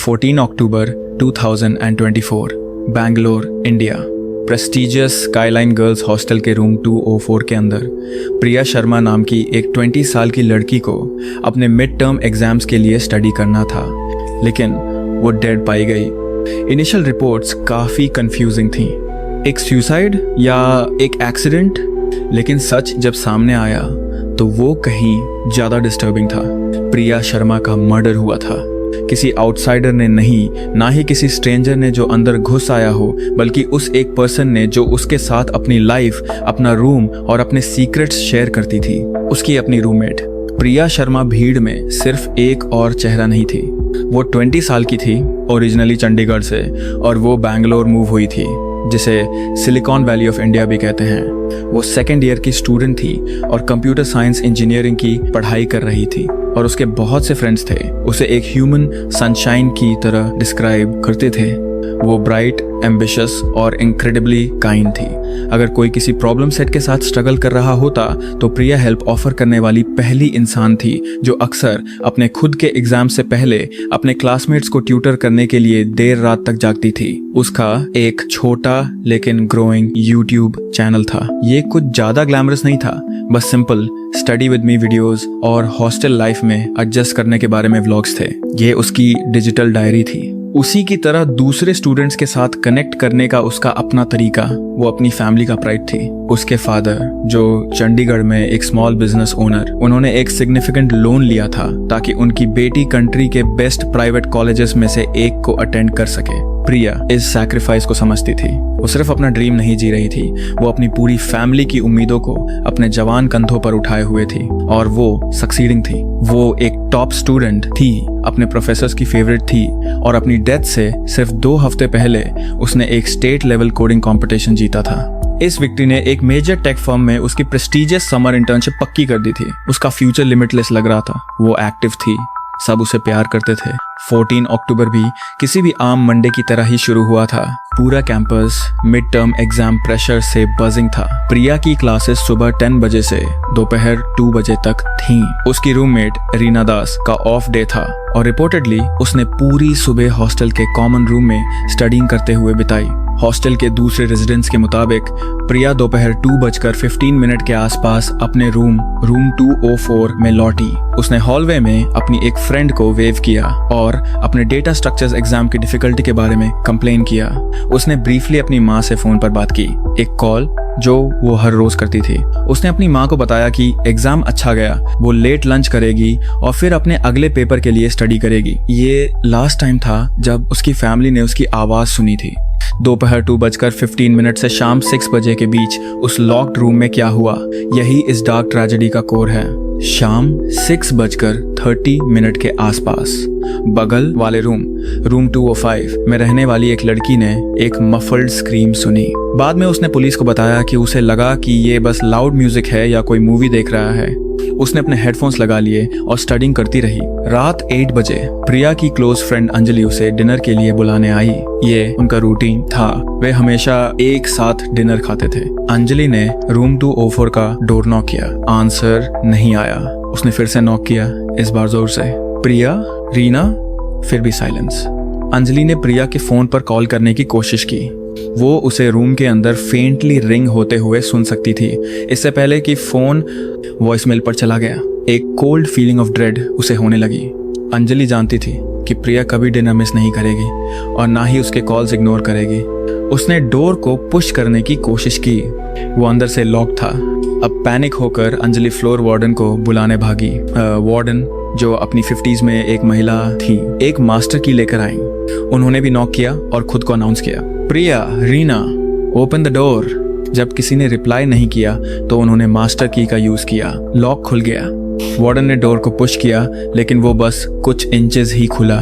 14 अक्टूबर 2024, Bangalore, India. Prestigious skyline girls hostel के room 204 के अंदर प्रिया शर्मा नाम की एक 20 साल की लड़की को अपने मिड टर्म एग्जाम्स के लिए स्टडी करना था, लेकिन वो डेड पाई गई। इनिशियल रिपोर्ट्स काफ़ी कंफ्यूजिंग थी, एक सुसाइड या एक एक्सीडेंट, लेकिन सच जब सामने आया तो वो कहीं ज़्यादा डिस्टर्बिंग था। प्रिया शर्मा का मर्डर हुआ था, किसी आउटसाइडर ने नहीं, ना ही किसी स्ट्रेंजर ने जो अंदर घुस आया हो, बल्कि उस एक पर्सन ने जो उसके साथ अपनी लाइफ, अपना रूम और अपने सीक्रेट्स शेयर करती थी, उसकी अपनी रूममेट। प्रिया शर्मा भीड़ में सिर्फ एक और चेहरा नहीं थी। वो 20 साल की थी, ओरिजिनली चंडीगढ़ से, और वो बैंगलोर मूव हुई थी, जिसे सिलिकॉन वैली ऑफ इंडिया भी कहते हैं। वो सेकेंड ईयर की स्टूडेंट थी और कंप्यूटर साइंस इंजीनियरिंग की पढ़ाई कर रही थी, और उसके बहुत से फ्रेंड्स थे। उसे एक ह्यूमन सनशाइन की तरह डिस्क्राइब करते थे। वो ब्राइट, एम्बिशियस और इनक्रेडिबली काइंड थी। अगर कोई किसी प्रॉब्लम सेट के साथ स्ट्रगल कर रहा होता तो प्रिया हेल्प ऑफर करने वाली पहली इंसान थी, जो अक्सर अपने खुद के एग्जाम से पहले अपने क्लासमेट्स को ट्यूटर करने के लिए देर रात तक जागती थी। उसका एक छोटा लेकिन ग्रोइंग यूट्यूब चैनल था। ये कुछ ज्यादा ग्लैमरस नहीं था, बस simple study with me videos और हॉस्टल लाइफ में एडजस्ट करने के बारे में व्लॉग्स थे। ये उसकी डिजिटल डायरी थी। उसी की तरह दूसरे स्टूडेंट्स के साथ कनेक्ट करने का उसका अपना तरीका। वो अपनी फैमिली का प्राइड थी। उसके फादर, जो चंडीगढ़ में एक स्मॉल बिजनेस ओनर, उन्होंने एक सिग्निफिकेंट लोन लिया था ताकि उनकी बेटी कंट्री के बेस्ट प्राइवेट कॉलेजेस में से एक को अटेंड कर सके। प्रिया इस सैक्रिफाइस को समझती थी। वो सिर्फ अपना ड्रीम नहीं जी रही थी, वो अपनी पूरी फैमिली की उम्मीदों को अपने जवान कंधों पर उठाए हुए थी, और वो सक्सीडिंग थी। वो एक टॉप स्टूडेंट थी, अपने प्रोफेसर्स की फेवरेट थी, और अपनी डेथ से सिर्फ 2 हफ्ते पहले उसने एक स्टेट लेवल कोडिंग कंपटीशन जीता था। इस विक्ट्री ने एक मेजर टेक फर्म में उसकी प्रेस्टीजियस समर इंटर्नशिप पक्की कर दी थी। उसका फ्यूचर लिमिटलेस लग रहा था। वो एक्टिव थी, सब उसे प्यार करते थे। 14 अक्टूबर भी किसी भी आम मंडे की तरह ही शुरू हुआ था। पूरा campus mid term exam pressure से बजिंग था। प्रिया की क्लासेस सुबह 10 बजे से दोपहर 2 बजे तक थीं। उसकी रूममेट रीना दास का ऑफ डे था, और रिपोर्टेडली उसने पूरी सुबह हॉस्टल के कॉमन रूम में स्टडीइंग करते हुए बिताई। हॉस्टल के दूसरे रेजिडेंट्स के मुताबिक प्रिया दोपहर 2:15 के आसपास अपने रूम 204 में लौटी। उसने हॉलवे में अपनी एक फ्रेंड को वेव किया और अपने डेटा स्ट्रक्चर्स एग्जाम की डिफिकल्टी के बारे में कंप्लेन किया। उसने ब्रीफली अपनी माँ से फोन पर बात की, एक कॉल जो वो हर रोज करती थी। उसने अपनी माँ को बताया कि एग्जाम अच्छा गया, वो लेट लंच करेगी और फिर अपने अगले पेपर के लिए स्टडी करेगी। ये लास्ट टाइम था जब उसकी फैमिली ने उसकी आवाज सुनी थी। दोपहर 2:15 से शाम 6 बजे के बीच उस लॉक्ड रूम में क्या हुआ, यही इस डार्क ट्रेजेडी का कोर है। शाम 6:30 के आसपास बगल वाले रूम 205 में रहने वाली एक लड़की ने एक मफल्ड स्क्रीम सुनी। बाद में उसने पुलिस को बताया कि उसे लगा कि ये बस लाउड म्यूजिक है या कोई मूवी देख रहा है। उसने अपने हेडफोन्स लगा लिए और स्टडिंग करती रही। रात 8 बजे प्रिया की क्लोज फ्रेंड अंजलि उसे डिनर के लिए बुलाने आई। ये उनका रूटीन था, वे हमेशा एक साथ डिनर खाते थे। अंजलि ने रूम 204 का डोर नॉक किया, आंसर नहीं आया। उसने फिर से नॉक किया, इस बार जोर से। प्रिया, रीना, फिर भी साइलेंस। अंजलि ने प्रिया के फोन पर कॉल करने की कोशिश की। वो उसे रूम के अंदर फेंटली रिंग होते हुए सुन सकती थी, इससे पहले कि फोन वॉइसमेल पर चला गया। एक कोल्ड फीलिंग ऑफ ड्रेड उसे होने लगी। अंजलि जानती थी कि प्रिया कभी डिनर मिस नहीं करेगी और ना ही उसके कॉल्स इग्नोर करेगी। उसने डोर को पुश करने की कोशिश की, वो अंदर से लॉक था। अब पैनिक होकर अंजलि फ्लोर वार्डन को बुलाने भागी। वार्डन, जो अपनी 50s में एक महिला थी, एक मास्टर की लेकर आई। उन्होंने भी नॉक किया और खुद को अनाउंस किया, प्रिया, रीना, ओपन द डोर। जब किसी ने रिप्लाई नहीं किया तो उन्होंने मास्टर की का यूज किया। लॉक खुल गया। वार्डन ने डोर को पुश किया, लेकिन वो बस कुछ इंचेस ही खुला।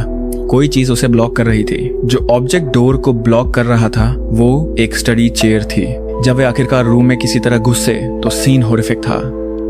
कोई चीज उसे ब्लॉक कर रही थी। जो ऑब्जेक्ट डोर को ब्लॉक कर रहा था वो एक स्टडी चेयर थी। जब वे आखिरकार रूम में किसी तरह घुसे तो सीन हॉरिफिक था।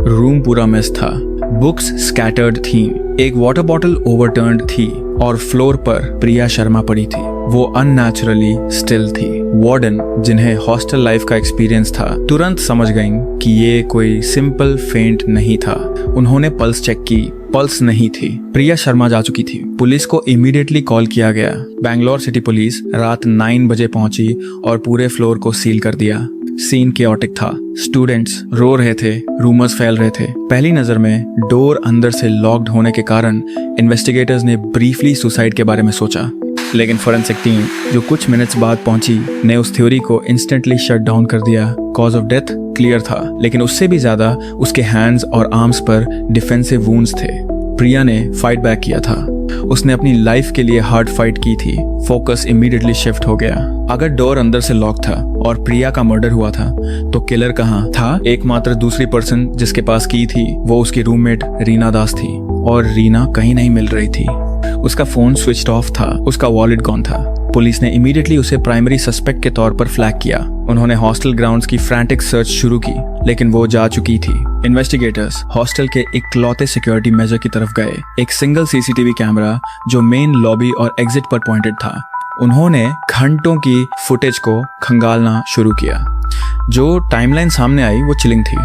रूम पूरा मेस था। बुक्स स्कैटर्ड थीं, एक वाटर बॉटल ओवरटर्न्ड थी और फ्लोर पर प्रिया शर्मा पड़ी थी। वो अननेचुरली स्टिल थी। वार्डन, जिन्हें हॉस्टल लाइफ का एक्सपीरियंस था, तुरंत समझ गईं कि ये कोई सिंपल फेंट नहीं था। उन्होंने पल्स चेक की, पल्स नहीं थी। प्रिया शर्मा जा चुकी थी। पुलिस को इमीडिएटली कॉल किया गया। बैंगलोर सिटी पुलिस रात 9 बजे पहुंची और पूरे फ्लोर को सील कर दिया। सीन केओटिक था। स्टूडेंट्स रो रहे थे, रूमर्स फैल रहे थे। पहली नजर में डोर अंदर से लॉक्ड होने के कारण इन्वेस्टिगेटर्स ने ब्रीफली सुसाइड के बारे में सोचा, लेकिन फोरेंसिक टीम जो कुछ मिनट्स बाद पहुंची ने उस थ्योरी को इंस्टेंटली शट डाउन कर दिया। कॉज ऑफ डेथ क्लियर था, लेकिन उससे भी ज्यादा उसके हैंड्स और आर्म्स पर डिफेंसिव वुंड्स थे। प्रिया ने फाइट बैक किया था। उसने अपनी लाइफ के लिए हार्ड फाइट की थी। फोकस इमीडिएटली शिफ्ट हो गया। अगर डोर अंदर से लॉक था और प्रिया का मर्डर हुआ था, तो किलर कहाँ था? एकमात्र दूसरी पर्सन जिसके पास की थी वो उसकी रूममेट रीना दास थी, और रीना कहीं नहीं मिल रही थी। उसका फोन स्विच्ड ऑफ था, उसका वॉलेट गॉन था। पुलिस ने इमीडिएटली उसे प्राइमरी सस्पेक्ट के तौर पर फ्लैग किया। उन्होंने हॉस्टल ग्राउंड्स की फ्रैंटिक सर्च शुरू की, लेकिन वो जा चुकी थी। इन्वेस्टिगेटर्स हॉस्टल के इकलौते सिक्योरिटी मेजर की तरफ गए, एक सिंगल सीसीटीवी कैमरा जो मेन लॉबी और एग्जिट पर पॉइंटेड था। उन्होंने घंटों की फुटेज को खंगालना शुरू किया। जो टाइमलाइन सामने आई वो चिलिंग थी।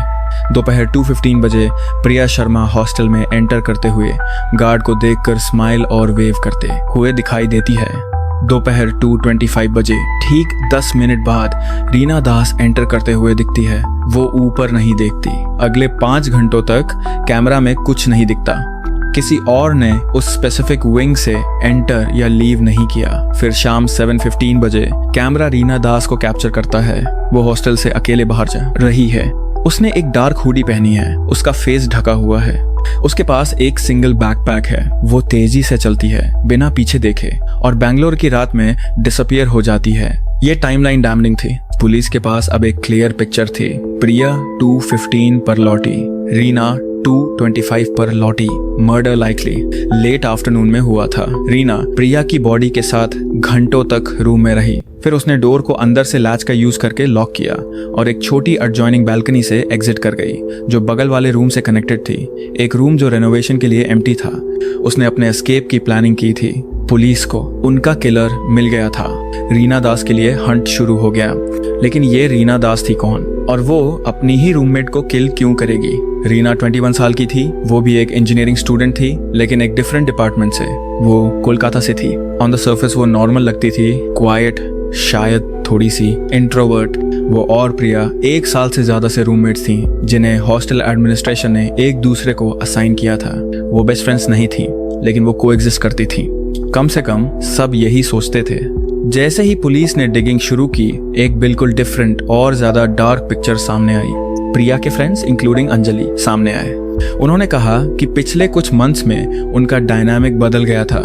दोपहर 2:15 बजे प्रिया शर्मा हॉस्टल में एंटर करते हुए गार्ड को देखकर स्माइल और वेव करते हुए दिखाई देती है। दोपहर 2:25 बजे ठीक 10 मिनट बाद रीना दास एंटर करते हुए दिखती है। वो ऊपर नहीं देखती। अगले 5 घंटों तक कैमरा में कुछ नहीं दिखता। किसी और ने उस स्पेसिफिक विंग से एंटर या लीव नहीं किया। फिर शाम 7:15 बजे कैमरा रीना दास को कैप्चर करता है। वो हॉस्टल से अकेले बाहर जा रही है। उसने एक डार्क हुडी पहनी है, उसका फेस ढका हुआ है। उसके पास एक सिंगल बैकपैक है। वो तेजी से चलती है बिना पीछे देखे और बैंगलोर की रात में डिसअपियर हो जाती है। ये टाइमलाइन डैमनिंग थी। पुलिस के पास अब एक क्लियर पिक्चर थी। प्रिया 2:15 पर लौटी, रीना 2:25 पर लौटी। मर्डर लाइकली लेट आफ्टरनून में हुआ था। रीना प्रिया की बॉडी के साथ घंटों तक रूम में रही। फिर उसने डोर को अंदर से लैच का यूज करके लॉक किया और एक छोटी एडजॉइनिंग बैल्कनी से एग्जिट कर गई, जो बगल वाले रूम से कनेक्टेड थी। एक रूम जो रेनोवेशन के लिए एम्प्टी था। उसने अपने एस्केप की प्लानिंग की थी। पुलिस को उनका किलर मिल गया था। रीना दास के लिए हंट शुरू हो गया, लेकिन ये रीना दास थी कौन, और वो अपनी ही रूममेट को किल क्यों करेगी? रीना 21 साल की थी। वो भी एक इंजीनियरिंग स्टूडेंट थी, लेकिन एक डिफरेंट डिपार्टमेंट से। वो कोलकाता से थी। ऑन द सर्फेस वो नॉर्मल लगती थी, क्वाइट, शायद थोड़ी सी इंट्रोवर्ट। वो और प्रिया 1 साल से ज्यादा से रूममेट्स थी, जिन्हें हॉस्टल एडमिनिस्ट्रेशन ने एक दूसरे को असाइन किया था। वो बेस्ट फ्रेंड्स नहीं थी, लेकिन वो कोएग्जिस्ट करती थी। कम से कम सब यही सोचते थे। जैसे ही पुलिस ने डिगिंग शुरू की, एक बिल्कुल डिफरेंट और ज्यादा डार्क पिक्चर सामने आई। प्रिया के फ्रेंड्स इंक्लूडिंग अंजलि सामने आए। उन्होंने कहा कि पिछले कुछ मंथ्स में उनका डायनामिक बदल गया था।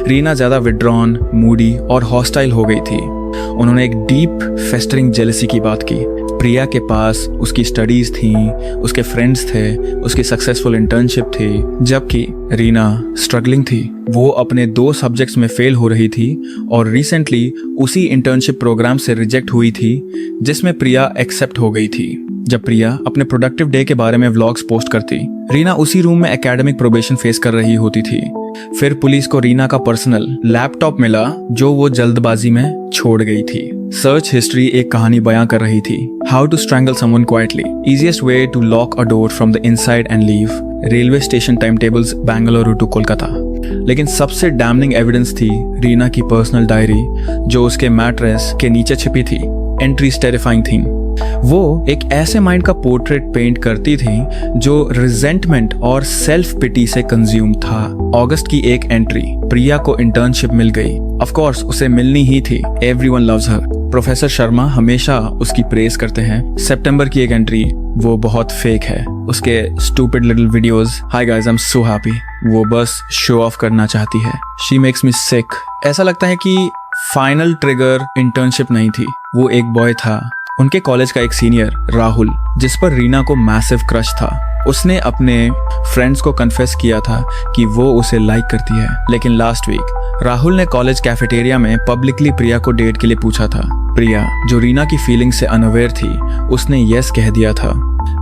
रीना ज्यादा विड्रॉन, मूडी और हॉस्टाइल हो गई थी। उन्होंने एक डीप फेस्टरिंग जेलसी की बात की। प्रिया के पास उसकी स्टडीज थी, उसके फ्रेंड्स थे, उसकी सक्सेसफुल इंटर्नशिप थी, जबकि रीना स्ट्रगलिंग थी। वो अपने 2 सब्जेक्ट्स में फेल हो रही थी और रिसेंटली उसी इंटर्नशिप प्रोग्राम से रिजेक्ट हुई थी जिसमें प्रिया एक्सेप्ट हो गई थी। जब प्रिया अपने प्रोडक्टिव डे के बारे में व्लॉग्स पोस्ट करती, रीना उसी रूम में एकेडमिक प्रोबेशन फेस कर रही होती थी। फिर पुलिस को रीना का पर्सनल लैपटॉप मिला, जो वो जल्दबाजी में छोड़ गई थी। सर्च हिस्ट्री एक कहानी बयां कर रही थी। How to strangle someone quietly, easiest way to lock a door from the inside and leave, railway station time tables Bengaluru to Kolkata. लेकिन सबसे डैमनिंग एविडेंस थी रीना की पर्सनल डायरी, जो उसके मैट्रेस के नीचे छिपी थी। एंट्रीज टेरिफाइंग थी। वो एक ऐसे माइंड का पोर्ट्रेट पेंट करती थी जो रिजेंटमेंट और सेल्फ पिटी से कंज्यूम था। अगस्त की एक एंट्री, प्रिया को इंटर्नशिप मिल गई। ऑफ कोर्स उसे मिलनी ही थी। Everyone loves her. Professor Sharma हमेशा उसकी प्रेज करते हैं। सितंबर की एक एंट्री, वो बहुत फेक है। उसके stupid little videos, hi guys I am so happy, वो बस शो ऑफ करना चाहती है। शी मेक्स मी सिक। ऐसा लगता है कि फाइनल ट्रिगर इंटर्नशिप नहीं थी, वो एक बॉय था। उनके कॉलेज का एक सीनियर राहुल, जिस पर रीना को मैसिव क्रश था। उसने अपने फ्रेंड्स को कन्फेस किया था कि वो उसे लाइक करती है। लेकिन लास्ट वीक राहुल ने कॉलेज कैफेटेरिया में पब्लिकली प्रिया को डेट के लिए पूछा था। प्रिया, जो रीना की फीलिंग से अनअवेयर थी, उसने यस कह दिया था।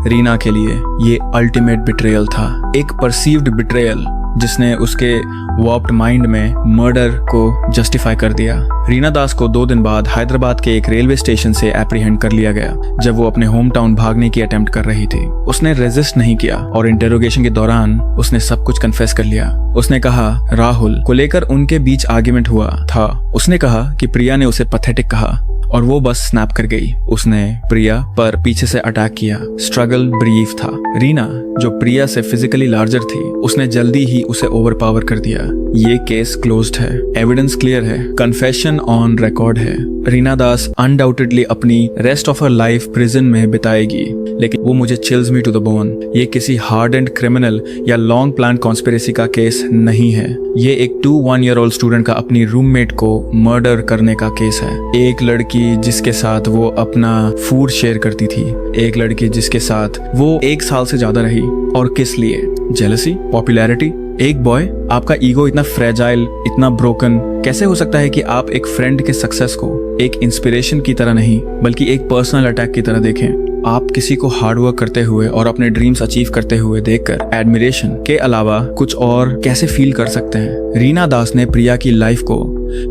रीना के लिए ये अल्टीमेट बिट्रेयल था, एक परसीव्ड बिट्रेयल जिसने उसके वॉर्प्ड माइंड में मर्डर को जस्टिफाई कर दिया। रीना दास को 2 दिन बाद हैदराबाद के एक रेलवे स्टेशन से एप्रीहेंड कर लिया गया जब वो अपने होम टाउन भागने की अटेम्प्ट कर रही थी। उसने रेजिस्ट नहीं किया और इंटेरोगेशन के दौरान उसने सब कुछ कन्फेस कर लिया। उसने कहा राहुल को लेकर उनके बीच आर्ग्यूमेंट हुआ था। उसने कहा कि प्रिया ने उसे पैथेटिक कहा और वो बस स्नैप कर गई। उसने प्रिया पर पीछे से अटैक किया। स्ट्रगल ब्रीफ था। रीना जो प्रिया से फिजिकली लार्जर थी, उसने जल्दी ही उसे ओवरपावर कर दिया। ये केस क्लोज्ड है, एविडेंस क्लियर है, कन्फेशन ऑन रिकॉर्ड है। रीना दास अनडाउटेडली अपनी rest of her life prison में बिताएगी, लेकिन वो मुझे chills me to the bone. ये किसी hard and criminal or long plan conspiracy का केस नहीं है। ये एक 1 year old स्टूडेंट का अपनी रूममेट को मर्डर करने का केस है। एक लड़की जिसके साथ वो अपना फूड शेयर करती थी, एक लड़की जिसके साथ वो 1 साल से ज्यादा रही, और किस लिए? जेलसी? पॉपुलैरिटी? एक बॉय? आपका ईगो इतना फ्रेजाइल, इतना ब्रोकन कैसे हो सकता है कि आप एक फ्रेंड के सक्सेस को एक इंस्पिरेशन की तरह नहीं बल्कि एक पर्सनल अटैक की तरह देखें? आप किसी को हार्डवर्क करते हुए और अपने ड्रीम्स अचीव करते हुए देखकर एडमिरेशन के अलावा कुछ और कैसे फील कर सकते हैं? रीना दास ने प्रिया की लाइफ को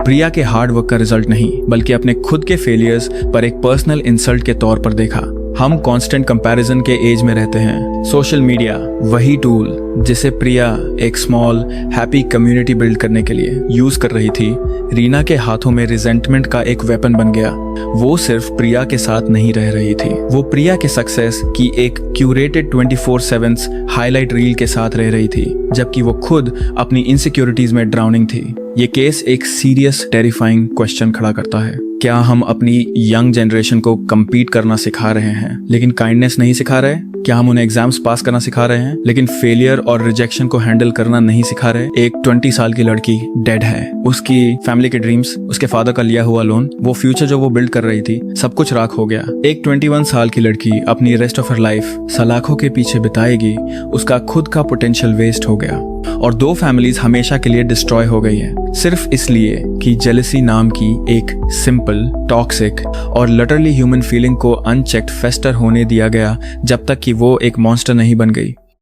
प्रिया के हार्डवर्क का रिजल्ट नहीं बल्कि अपने खुद के फेलियर्स पर एक पर्सनल इंसल्ट के तौर पर देखा। हम कांस्टेंट कंपैरिजन के एज में रहते हैं। सोशल मीडिया वही टूल जिसे प्रिया एक स्मॉल हैप्पी कम्युनिटी बिल्ड करने के लिए यूज कर रही थी, रीना के हाथों में रिजेंटमेंट का एक वेपन बन गया। वो सिर्फ प्रिया के साथ नहीं रह रही थी, वो प्रिया के सक्सेस की एक क्यूरेटेड 24/7 हाईलाइट रील के साथ रह रही थी, जबकि वो खुद अपनी इनसिक्योरिटीज में ड्राउनिंग थी। ये केस एक सीरियस टेरिफाइंग क्वेश्चन खड़ा करता है। क्या हम अपनी यंग जनरेशन को compete करना सिखा रहे हैं लेकिन काइंडनेस नहीं सिखा रहे? क्या हम उन्हें एग्जाम्स पास करना सिखा रहे हैं लेकिन फेलियर और रिजेक्शन को हैंडल करना नहीं सिखा रहे? एक 20 साल की लड़की डेड है। उसकी फैमिली के ड्रीम्स, उसके फादर का लिया हुआ लोन, वो फ्यूचर जो वो बिल्ड कर रही थी, सब कुछ राख हो गया। एक 21 साल की लड़की अपनी रेस्ट ऑफ हर लाइफ सलाखों के पीछे बिताएगी। उसका खुद का पोटेंशियल वेस्ट हो गया और 2 फैमिलीज हमेशा के लिए डिस्ट्रॉय हो गई है, सिर्फ इसलिए कि जेलसी नाम की एक सिंपल, टॉक्सिक और लटरली ह्यूमन फीलिंग को अनचेक्ड फेस्टर होने दिया गया जब तक कि वो एक मॉन्स्टर नहीं बन गई।